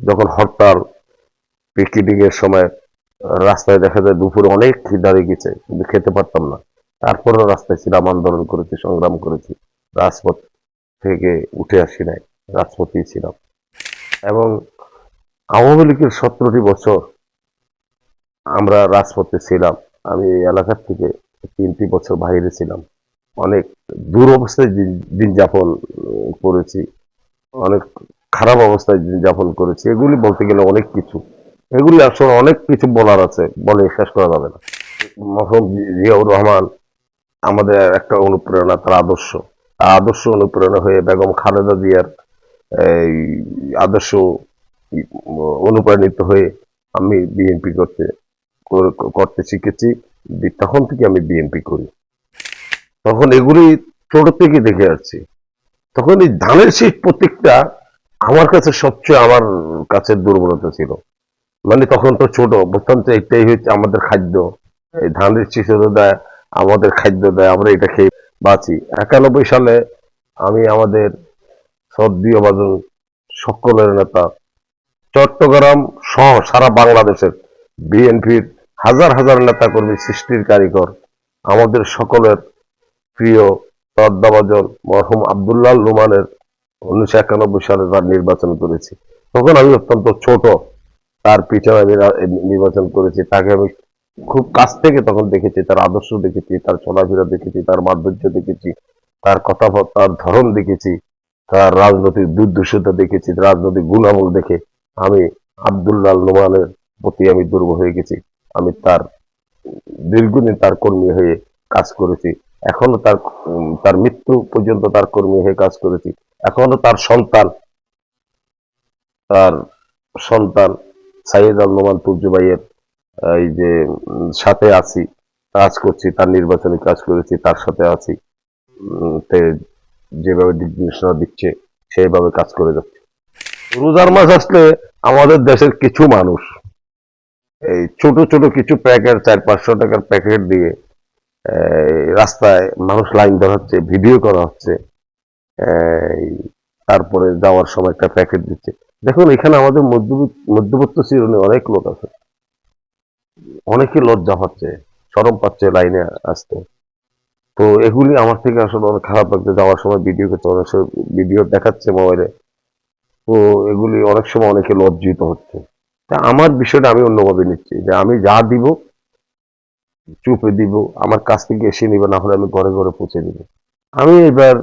যখন হরতাল পিকেটিং এর সময় রাস্তায় দেখা যায় দুপুরে অনেক খিদা লেগেছে কিন্তু খেতে পারতাম না, তারপরেও রাস্তায় ছিলাম, আন্দোলন করেছি, সংগ্রাম করেছি, রাজপথ থেকে উঠে আসি নাই, রাজপথেই ছিলাম। এবং আওয়ামী লীগের 17টি বছর আমরা রাজপথে ছিলাম। আমি এই এলাকার থেকে 3টি বছর বাইরে ছিলাম, অনেক দূর অবস্থায় দিন যাপন করেছি, অনেক খারাপ অবস্থায় দিন যাপন করেছি। এগুলি বলতে গেলে অনেক কিছু, এগুলি আসলে অনেক কিছু বলার আছে, বলে শেষ করা যাবে না। মরহুম জিয়াউর রহমান আমাদের একটা অনুপ্রেরণা, তার আদর্শ, আদর্শ অনুপ্রেরণা হয়ে বেগম খালেদা জিয়ার এই আদর্শ অনুপ্রাণিত হয়ে আমি বিএনপি করতে শিখেছি। তখন থেকে আমি বিএনপি করি। তখন এগুলি ছোট থেকে দেখে আসছি। তখন এই ধানের শীষ প্রতীকটা আমার কাছে সবচেয়ে আমার কাছে দুর্বলতা ছিল। মানে তখন তো ছোট, বুঝতাম যে এটাই হচ্ছে আমাদের খাদ্য, এই ধানের শীষ দেয়, আমাদের খাদ্য দেয়, আমরা এটা খেয়ে বাঁচি। 91 সালে আমি আমাদের শ্রদ্ধেয়ভাজন সকলের নেতা, চট্টগ্রাম সহ সারা বাংলাদেশের বিএনপির হাজার হাজার নেতাকর্মী, সৃষ্টির কারিগর, আমাদের সকলের প্রিয় শ্রদ্ধাভাজন মরহুম আব্দুল্লাহ লুমানের 1991 সালে তার নির্বাচন করেছি। তখন আমি অত্যন্ত ছোট, তার পিছনে আমি নির্বাচন করেছি। তাকে আমি খুব কাছ থেকে তখন দেখেছি, তার আদর্শ দেখেছি, তার চলাফেরা দেখেছি, তার মাধুর্য দেখেছি, তার কথাবার্তার ধরন দেখেছি, তার রাজনৈতিক দুর্দশতা দেখেছি, রাজনৈতিক গুণাবল দেখে আমি আব্দুল্লাহ নোমানের প্রতি আমি দুর্বল হয়ে গেছি। আমি তার দীর্ঘদিন তার কর্মী হয়ে কাজ করেছি। এখনো তার মৃত্যু পর্যন্ত তার কর্মী হয়ে কাজ করেছি। এখনো তার সন্তান সাইয়েদ আল নোমান তুর্য ভাইয়ের এই যে সাথে আছি, কাজ করছি, তার নির্বাচনী কাজ করেছি, তার সাথে আছি। যেভাবে দিক নির্দেশনা দিচ্ছে সেইভাবে কাজ করে যাচ্ছে। রোজার মাস আসলে আমাদের দেশের কিছু মানুষ এই ছোট ছোট কিছু প্যাকেট, 400-500 টাকার প্যাকেট দিয়ে রাস্তায় মানুষ লাইন ধরা হচ্ছে, ভিডিও করা হচ্ছে, এই তারপরে যাওয়ার সময় একটা প্যাকেট দিচ্ছে। দেখুন, এখানে আমাদের মধ্যবিত্ত শ্রেণীর অনেক লোক আছে, অনেকে লজ্জা পাচ্ছে, শরম পাচ্ছে লাইনে আসতে। তো এগুলি আমার থেকে আসলে অনেক খারাপ লাগছে। যাওয়ার সময় ভিডিও করছে, অনেক সময় ভিডিও দেখাচ্ছে মোবাইলে। তো এগুলি অনেক সময় অনেকে লজ্জিত হচ্ছে। তা আমার বিষয়টা আমি অন্যভাবে নিচ্ছি, যে আমি যা দিব চুপে দিব, আমার কাছ থেকে এসে নিবে, না হলে আমি ঘরে ঘরে পৌঁছে দিব। আমি এবার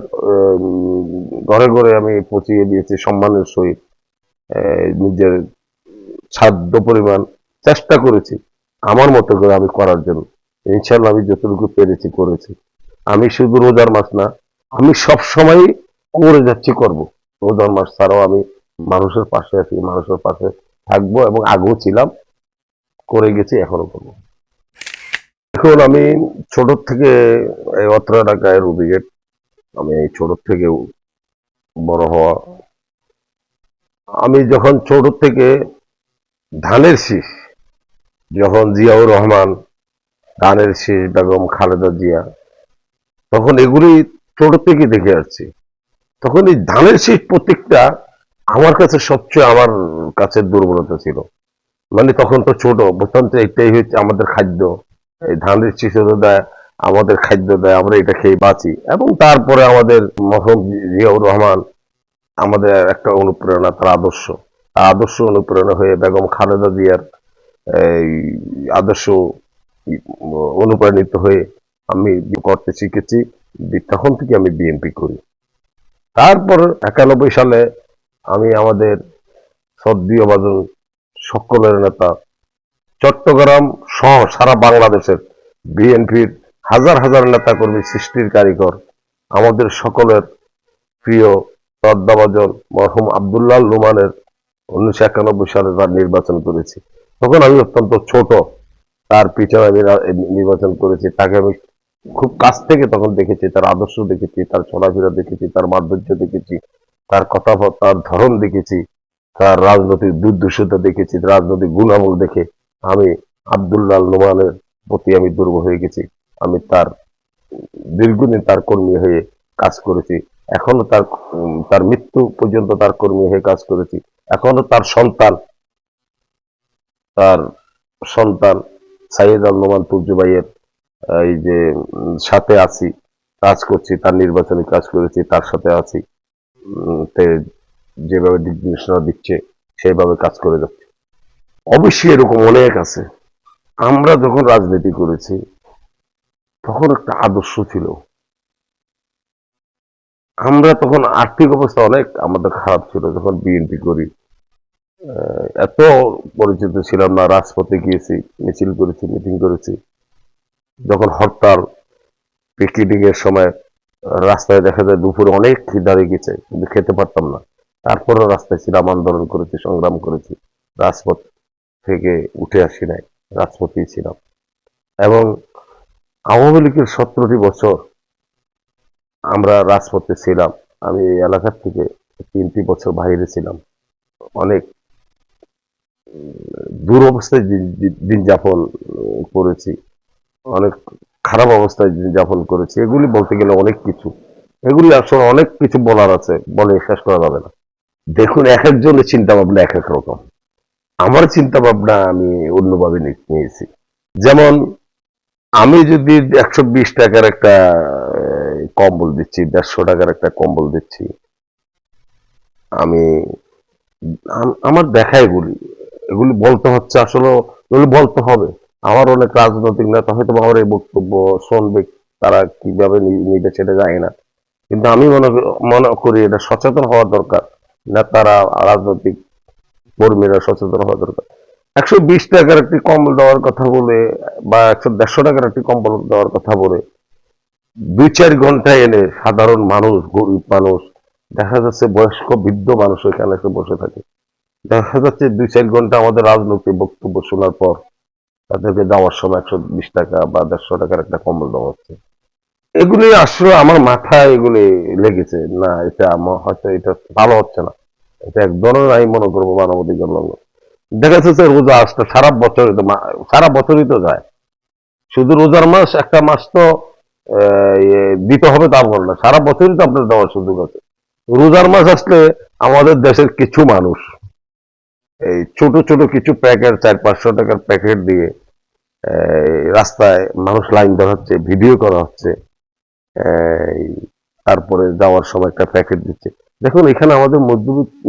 ঘরে ঘরে আমি পৌঁছিয়ে দিয়েছি সম্মানের সহিত, নিজের সাধ্য পরিমাণ চেষ্টা করেছি আমার মতো করে আমি করার জন্য। ইনশাল্লাহ আমি যতটুকু পেরেছি করেছি। আমি শুধু রোজার মাস না, আমি সব সময় করে যাচ্ছি, করব। রোজার মাস ছাড়াও আমি মানুষের পাশে আছি, মানুষের পাশে থাকবো, এবং আগেও ছিলাম, করে গেছি, এখনো করবো। এখন আমি ছোট থেকে এই অত্র এলাকায় রুবিগেট, আমি এই ছোট থেকে বড় হওয়া। আমি যখন ছোট থেকে ধানের শীষ, যখন জিয়াউর রহমান, ধানের শীষ, বেগম খালেদা জিয়া, তখন এগুলি ছোট থেকে দেখে আসছি। তখন এই ধানের শীষ প্রতীকটা আমার কাছে সবচেয়ে আমার কাছে দুর্বলতা ছিল। মানে তখন তো ছোট, বুঝতাম যে এটাই হচ্ছে আমাদের খাদ্য, এই ধানের শীষ দেয়, আমাদের খাদ্য দেয়, আমরা এটা খেয়ে বাঁচি। এবং তারপরে আমাদের মরহুম জিয়াউর রহমান আমাদের একটা অনুপ্রেরণা, তার আদর্শ, আদর্শ অনুপ্রেরণা হয়ে বেগম খালেদা জিয়ার এই আদর্শ অনুপ্রাণিত হয়ে আমি করতে শিখেছি। তখন থেকে আমি বিএনপি করি। তারপর 91 সালে আমি আমাদের শ্রদ্ধেয়ভাজন সকলের নেতা, চট্টগ্রাম সহ সারা বাংলাদেশের বিএনপির হাজার হাজার নেতাকর্মী, সৃষ্টির কারিগর, আমাদের সকলের প্রিয় শ্রদ্ধাভাজন মরহুম আব্দুল্লাহ লুমানের 1991 সালে তার নির্বাচন করেছি। তখন আমি অত্যন্ত ছোট, তার পিছনে আমি নির্বাচন করেছি। তাকে আমি খুব কাছ থেকে তখন দেখেছি, তার আদর্শ দেখেছি, তার চলাফেরা দেখেছি, তার মাধুর্য দেখেছি, তার কথাবার্তার ধরন দেখেছি, তার রাজনৈতিক দুর্দশতা দেখেছি, রাজনৈতিক গুণাবল দেখে আমি আব্দুল্লাহ নোমানের প্রতি আমি দুর্বল হয়ে গেছি। আমি দীর্ঘদিন তার কর্মী হয়ে কাজ করেছি। এখনো তার মৃত্যু পর্যন্ত তার কর্মী হয়ে কাজ করেছি। এখনো তার সন্তান সাইয়েদ আল নোমান তুর্জু ভাইয়ের এই যে সাথে আছি, কাজ করছি, তার নির্বাচনী কাজ করেছি, তার সাথে আছি। তে যেভাবে দিক নির্দেশনা দিচ্ছে সেইভাবে কাজ করে যাচ্ছে। অবশ্যই এরকম অনেক আছে। আমরা যখন রাজনীতি করেছি তখন একটা আদর্শ ছিল। আমরা তখন আর্থিক অবস্থা অনেক আমাদের খারাপ ছিল যখন বিএনপি করি। এত পরিচিত ছিলাম না, রাজপথে গিয়েছি, মিছিল করেছি, মিটিং করেছি। যখন হরতাল, পিকেটিং এর সময় রাস্তায় দেখা যায় দুপুরে অনেক খিদা লেগেছে কিন্তু খেতে পারতাম না, তারপরও রাস্তায় ছিলাম, আন্দোলন করেছি, সংগ্রাম করেছি, রাজপথ থেকে উঠে আসি নাই, রাজপথেই ছিলাম। এবং আওয়ামী লীগের 17টি বছর আমরা রাজপথে ছিলাম। আমি এই এলাকার থেকে 3টি বছর বাইরে ছিলাম। অনেক দুরবস্থায় দিন যাপন করেছি, অনেক খারাপ অবস্থায় দিন যাপন করেছি। এগুলি বলতে গেলে অনেক কিছু, এগুলি আসলে অনেক কিছু বলার আছে, বলে শেষ করা যাবে না। দেখুন, এক একজনের চিন্তা ভাবনা এক এক রকম। আমার চিন্তা ভাবনা আমি অন্যভাবে নিয়েছি। যেমন আমি যদি 120 টাকার একটা কম্বল দিচ্ছি, 150 টাকার একটা কম্বল দিচ্ছি, আমি আমার দেখা এগুলি বলতে হচ্ছে, আসলে এগুলি বলতে হবে। আমার অনেক রাজনৈতিক নেতা হয়তো আমার এই বক্তব্য শুনবে, তারা কিভাবে নিবে সেটা জানি না, কিন্তু আমি মনে করি এটা সচেতন হওয়া দরকার। নেতারা, রাজনৈতিক কর্মীরা সচেতন হওয়া দরকার। 120 টাকার একটি কম্বল দেওয়ার কথা বলে বা 150 টাকার একটি কম্বল দেওয়ার কথা বলে 2-4 ঘন্টা এনে সাধারণ মানুষ, গরিব মানুষ, দেখা যাচ্ছে বয়স্ক বৃদ্ধ মানুষ এখানে এসে বসে থাকে। দেখা যাচ্ছে 2-4 ঘন্টা আমাদের রাজনৈতিক বক্তব্য শোনার পর তাদেরকে যাওয়ার সময় 120 টাকা বা 150 টাকার একটা কম্বল দেওয়া হচ্ছে। এগুলি আসলে আমার মাথায় এগুলি লেগেছে, না এটা হয়তো এটা ভালো হচ্ছে না, এটা এক ধরনের আমি মনে করবো মানবাধিকার লঙ্ঘন। দেখা যাচ্ছে রোজা আসতে সারা বছরই তো যায়, শুধু রোজার মাস একটা মাস তো দিতে হবে তা বল না, সারা বছরই তো আপনার দেওয়ার সুযোগ আছে। রোজার মাস আসলে আমাদের দেশের কিছু মানুষ এই ছোট ছোট কিছু প্যাকেট, 400-500 টাকার প্যাকেট দিয়ে রাস্তায় মানুষ লাইন দেওয়া হচ্ছে, ভিডিও করা হচ্ছে, এই তারপরে যাওয়ার সময় একটা প্যাকেট দিচ্ছে। দেখুন, এখানে আমাদের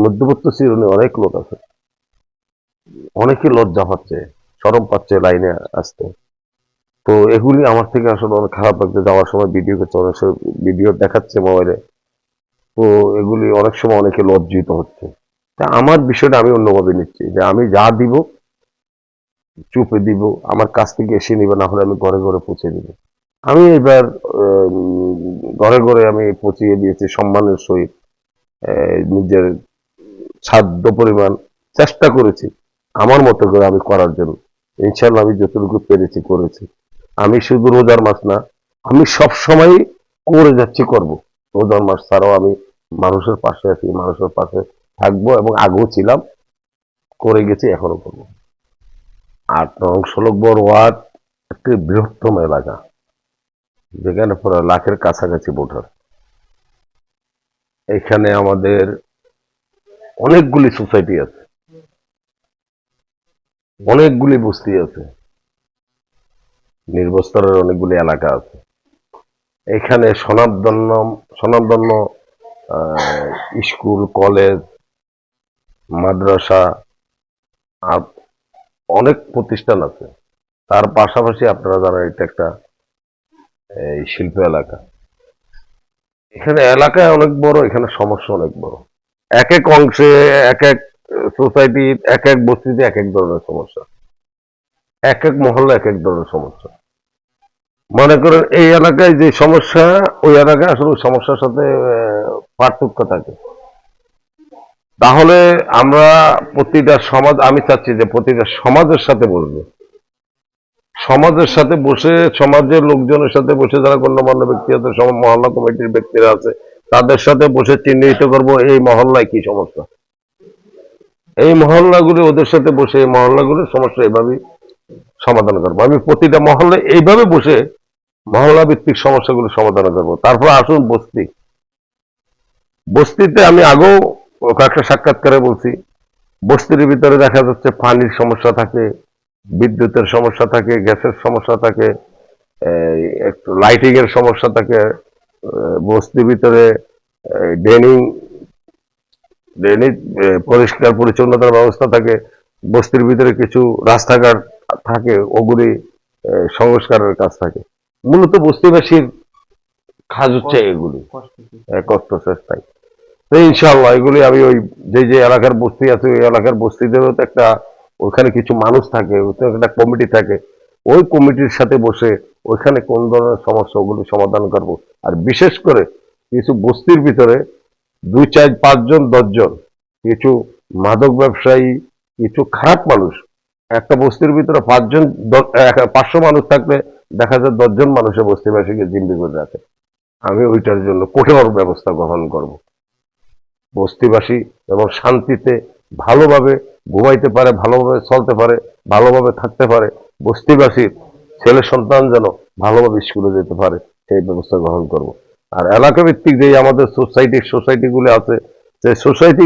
মধ্যবিত্ত শ্রেণী অনেক লোক আছে, অনেকে লজ্জা পাচ্ছে, শরম পাচ্ছে লাইনে আসতে। তো এগুলি আমার থেকে আসলে অনেক খারাপ লাগছে। যাওয়ার সময় ভিডিও করছে, অনেক সময় ভিডিও দেখাচ্ছে মোবাইলে। তো এগুলি অনেক সময় অনেকে লজ্জিত হচ্ছে। তা আমার বিষয়টা আমি অন্যভাবে নিচ্ছি, যে আমি যা দিব চুপে দিব, আমার কাছ থেকে এসে নিবে, না হলে আমি ঘরে ঘরে পৌঁছে দিব। আমি এবার ঘরে ঘরে আমি পৌঁছিয়ে দিয়েছি সম্মানের সহিত, নিজের সাধ্য পরিমাণ চেষ্টা করেছি আমার মতো করে আমি করার জন্য। ইনশাল্লাহ আমি যতটুকু পেরেছি করেছি। আমি শুধু রোজার মাস না, আমি সব সময় করে যাচ্ছি, করব। রোজার মাস ছাড়াও আমি মানুষের পাশে আছি, মানুষের পাশে থাকবো, এবং আগেও ছিলাম, করে গেছি, এখনো করবো। 8 নং ষোলকবর ওয়ার্ড একটি বৃহত্তম এলাকা, যেখানে প্রায় লাখের কাছাকাছি ভোটার। এখানে আমাদের অনেকগুলি সোসাইটি আছে, অনেকগুলি বস্তি আছে, নির্বস্তরের অনেকগুলি এলাকা আছে। এখানে স্বনামধন্য স্কুল, কলেজ, মাদ্রাসা আর অনেক প্রতিষ্ঠান আছে। তার পাশাপাশি আপনারা জানেন এটা একটা শিল্প এলাকা। এখানে এলাকায় অনেক বড়, এখানে সমস্যা অনেক বড়। এক এক অংশে, এক এক সোসাইটির, এক এক বস্তিতে এক এক ধরনের সমস্যা, এক এক মহল্লা এক এক ধরনের সমস্যা। মনে করেন এই এলাকায় যে সমস্যা, ওই এলাকায় আসলে সমস্যার সাথে পার্থক্য থাকে। তাহলে আমরা প্রতিটা সমাজ, আমি চাচ্ছি যে প্রতিটা সমাজের সাথে বসবো, সমাজের সাথে বসে, সমাজের লোকজনের সাথে বসে, যারা গণ্যমান্য ব্যক্তি আছে, মহল্লা কমিটির ব্যক্তিরা আছে, তাদের সাথে বসে চিহ্নিত করব এই মহল্লায় কি সমস্যা। এই মহল্লাগুলি ওদের সাথে বসে এই মহল্লাগুলির সমস্যা এভাবেই সমাধান করবো। আমি প্রতিটা মহল্লায় এইভাবে বসে মহল্লা ভিত্তিক সমস্যাগুলো সমাধান করবো। তারপর আসুন বস্তিতে আমি আগেও কয়েকটা সাক্ষাৎকারে বলছি, বস্তির ভিতরে দেখা যাচ্ছে পানির সমস্যা থাকে, বিদ্যুতের সমস্যা থাকে, গ্যাসের সমস্যা থাকে, একটু লাইটিং এর সমস্যা থাকে, বস্তির ভিতরে ড্রেনিং ড্রেনেজ পরিষ্কার পরিচ্ছন্নতার ব্যবস্থা থাকে, বস্তির ভিতরে কিছু রাস্তাঘাট থাকে, ওগুলি সংস্কারের কাজ থাকে। মূলত বস্তিবাসীর কাজ হচ্ছে এগুলি, কষ্ট চেষ্টায়। তো ইনশাআল্লাহ এগুলি আমি ওই যে যে এলাকার বস্তি আছে ওই এলাকার বস্তিদেরও তো একটা, ওখানে কিছু মানুষ থাকে, ওখানে একটা কমিটি থাকে, ওই কমিটির সাথে বসে ওইখানে কোন ধরনের সমস্যা ওগুলি সমাধান করব। আর বিশেষ করে কিছু বস্তির ভিতরে 2, 4, 5 জন, 10 জন কিছু মাদক ব্যবসায়ী, কিছু খারাপ মানুষ, একটা বস্তির ভিতরে 500 মানুষ থাকলে দেখা যায় 10 জন মানুষের বস্তিবাসীকে জিম্মি করে রাখে। আমি ওইটার জন্য কঠোর ব্যবস্থা গ্রহণ করব। বস্তিবাসী এবং শান্তিতে ভালোভাবে ঘুমাইতে পারে, ভালোভাবে চলতে পারে, ভালোভাবে থাকতে পারে, বস্তিবাসীর ছেলে সন্তান যেন ভালোভাবে স্কুলে যেতে পারে, সেই ব্যবস্থা গ্রহণ করব। আর এলাকা ভিত্তিক যে আমাদের সোসাইটি গুলো আছে, সেই সোসাইটি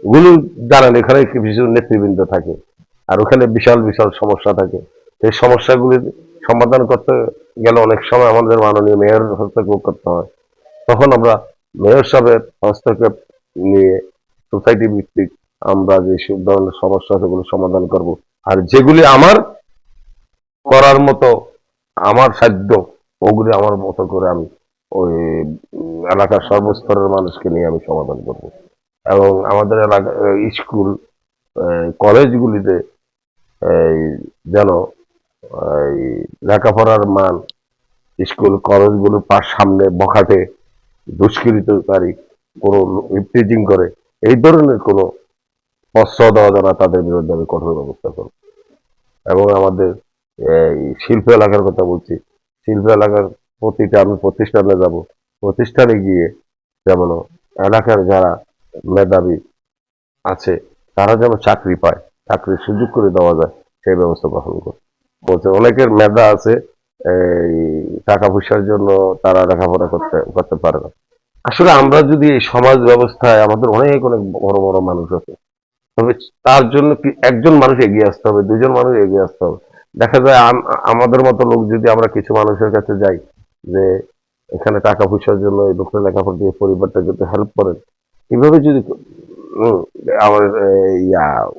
গুলো জানেন এখানে কিছু নেতৃবৃন্দ থাকে, আর ওখানে বিশাল বিশাল সমস্যা থাকে। সেই সমস্যাগুলির সমাধান করতে গেলে অনেক সময় আমাদের মাননীয় মেয়র হস্তক্ষেপ করতে হয়। তখন আমরা মেয়র সাহেবের হস্তক্ষেপ নিয়ে সোসাইটি ভিত্তিক আমরা যে সব ধরনের সমস্যা সেগুলো সমাধান করব। আর যেগুলি আমার করার মতো, আমার সাধ্য, ওগুলি আমার মতো করে আমি ওই এলাকার সর্বস্তরের মানুষকে নিয়ে আমি সমাধান করব। এবং আমাদের এলাকা স্কুল কলেজগুলিতে এই যেন এই লেখাপড়ার মান, স্কুল কলেজগুলোর সামনে বখাটে দুষ্কৃতকারী কোনো ইফটিজিং করে এই ধরনের কোনো প্রশ্রয় দেওয়া যাবে না, তাদের বিরুদ্ধে আমি কঠোর ব্যবস্থা করব। এবং আমাদের এই শিল্প এলাকার কথা বলছি, শিল্প এলাকার প্রতিটা আমি প্রতিষ্ঠানে যাব, প্রতিষ্ঠানে গিয়ে যেমন এলাকার যারা মেধাবী আছে তারা যেন চাকরি পায়, চাকরির সুযোগ করে দেওয়া যায়, সেই ব্যবস্থা গ্রহণ করব। বলছে অনেকের মেধা আছে, এই টাকা পয়সার জন্য তারা লেখাপড়া করতে করতে পারে না। আসলে আমরা যদি এই সমাজ ব্যবস্থায় আমাদের অনেক অনেক বড় বড় মানুষ আছে, তবে তার জন্য কি একজন মানুষ এগিয়ে আসতে হবে, 2 জন মানুষ এগিয়ে আসতে হবে। দেখা যায় আমাদের মতো লোক যদি আমরা কিছু মানুষের কাছে যাই যে এখানে টাকা পয়সার জন্য এই লোকটা লেখাপড়া দিয়ে পরিবারটা যদি হেল্প করেন, এইভাবে যদি উম, আমার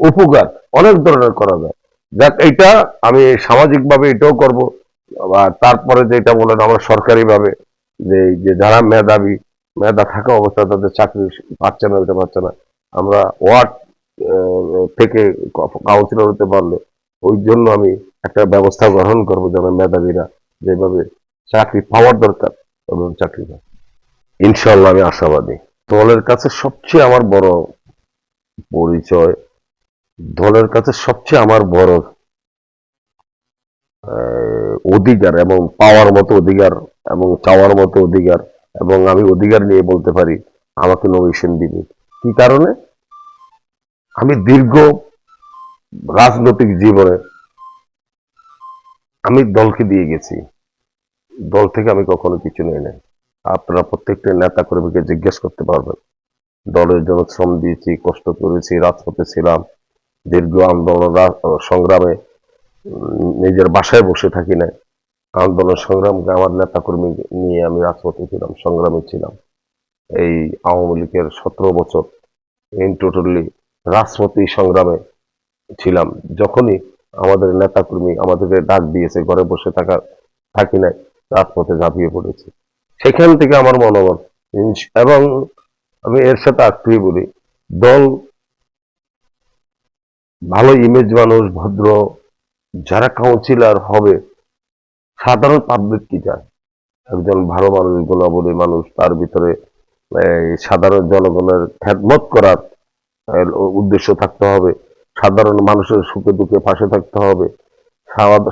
উপকার অনেক ধরনের করা যায়। যাক এইটা আমি সামাজিক ভাবে এটাও করব। আবার তারপরে যেটা বলেন আমরা সরকারি ভাবে যে এই যে যারা মেধাবী, মেধা থাকা অবস্থায় তাদের চাকরি পাচ্ছে না, ওইটা পাচ্ছে না, আমরা ওয়ার্ড থেকে কাউন্সিলর হতে পারলে ওই জন্য আমি একটা ব্যবস্থা গ্রহণ করবো যেন মেধাবীরা যেভাবে চাকরি পাওয়ার দরকার ওইভাবে চাকরি পায়। ইনশাল্লাহ আমি আশাবাদী। দলের কাছে সবচেয়ে আমার বড় পরিচয়, দলের কাছে সবচেয়ে আমার বড় অধিকার এবং পাওয়ার মতো অধিকার এবং চাওয়ার মতো অধিকার, এবং আমি অধিকার নিয়ে বলতে পারি আমাকে নমিনেশন দিবে। কি কারণে? আমি দীর্ঘ রাজনৈতিক জীবনে আমি দলকে দিয়ে গেছি, দল থেকে আমি কখনো কিছু নেই নাই। আপনারা প্রত্যেকটা নেতা কর্মীকে জিজ্ঞেস করতে পারবেন, দলের জন্য শ্রম দিয়েছি, কষ্ট করেছি, রাজপথে ছিলাম, দীর্ঘ আন্দোলন সংগ্রামে নিজের বাসায় বসে থাকি নাই, আন্দোলন সংগ্রামকে আমার নেতা কর্মী নিয়ে আমি রাজপথে ছিলাম, সংগ্রামে ছিলাম। এই আওয়ামী লীগের 17 বছর ইন টোটালি রাজপথী সংগ্রামে ছিলাম। যখনই আমাদের নেতা কর্মী আমাদেরকে ডাক দিয়েছে ঘরে বসে থাকি নাই, রাজপথে ঝাঁপিয়ে পড়েছি। সেখান থেকে আমার মনোবল, এবং আমি এর সাথে আত্মীয় বলি, দল ভালো ইমেজ মানুষ, ভদ্র, যারা কাউন্সিলর হবে সাধারণ পাবলিক কি চায়, একজন ভালো মানুষ, গুণাবলী মানুষ, তার ভিতরে সাধারণ জনগণের খেদমত করার উদ্দেশ্য থাকতে হবে, সাধারণ মানুষের সুখে দুঃখে পাশে থাকতে হবে,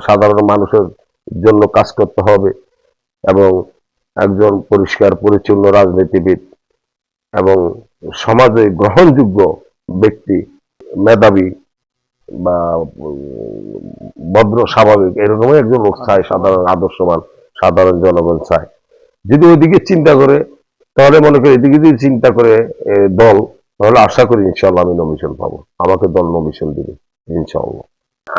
সাধারণ মানুষের জন্য কাজ করতে হবে, এবং একজন পরিষ্কার পরিচ্ছন্ন রাজনীতিবিদ এবং সমাজে গ্রহণযোগ্য ব্যক্তি, মেধাবী বা ভদ্র স্বাভাবিক এরকমই একজন লোক চায়, সাধারণ আদর্শবান সাধারণ জনগণ চায়। যদি ওইদিকে চিন্তা করে, তাহলে মনে করি এদিকে যদি চিন্তা করে দল, তাহলে আশা করি ইনশাল্লাহ আমি নমিশন পাবো, আমাকে দল নমিশন দিবে ইনশাল্লাহ।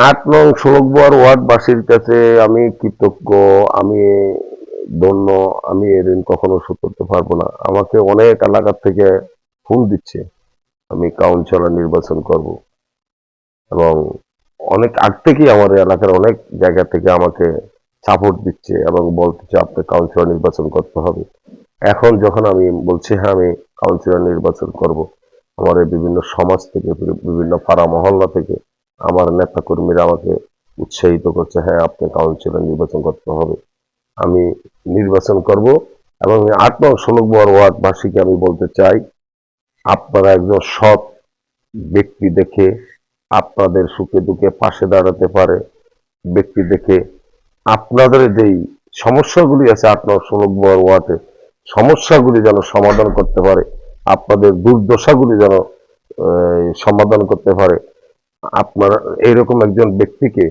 8 নং ষোলকবার ওয়ার্ডবাসীর কাছে আমি কৃতজ্ঞ, আমি ধন্য। আমি এ ঋণ কখনো শোধ করতে পারবো না। আমাকে অনেক এলাকা থেকে ফোন দিচ্ছে আমি কাউন্সিলর নির্বাচন করব, এবং অনেক আগ থেকেই আমার এই এলাকার অনেক জায়গা থেকে আমাকে সাপোর্ট দিচ্ছে এবং বলতেছে আপনি কাউন্সিলর নির্বাচন করতে হবে। এখন যখন আমি বলছি হ্যাঁ আমি কাউন্সিলর নির্বাচন করব, আমার এই বিভিন্ন সমাজ থেকে, বিভিন্ন পাড়া মহল্লা থেকে আমার নেতা কর্মীরা আমাকে উৎসাহিত করছে, হ্যাঁ আপনি কাউন্সিলর নির্বাচন করতে হবে। আমি নির্বাচন করব। এবং 8 নং ষোলকবার ওয়ার্ডবাসীকে আমি বলতে চাই, আপনারা একজন সৎ ব্যক্তি দেখে, আপনাদের সুখে দুঃখে পাশে দাঁড়াতে পারে ব্যক্তি দেখে, আপনাদের যেই সমস্যাগুলি আছে 8 নং ষোলকবার ওয়ার্ডে, সমস্যাগুলি যেন সমাধান করতে পারে, আপনাদের দুর্দশাগুলি যেন সমাধান করতে পারে, আপনার এইরকম একজন ব্যক্তিকে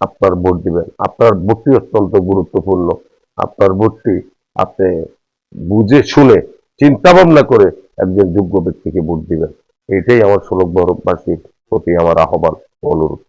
আপনার ভোট দিবেন। আপনার ভোটটি অত্যন্ত গুরুত্বপূর্ণ। আপনার ভোটটি আপনি বুঝে শুনে চিন্তা ভাবনা করে একজন যোগ্য ব্যক্তিকে ভোট দিবেন। এটাই আমার ষোলকবাসীর প্রতি আমার আহ্বান, অনুরোধ।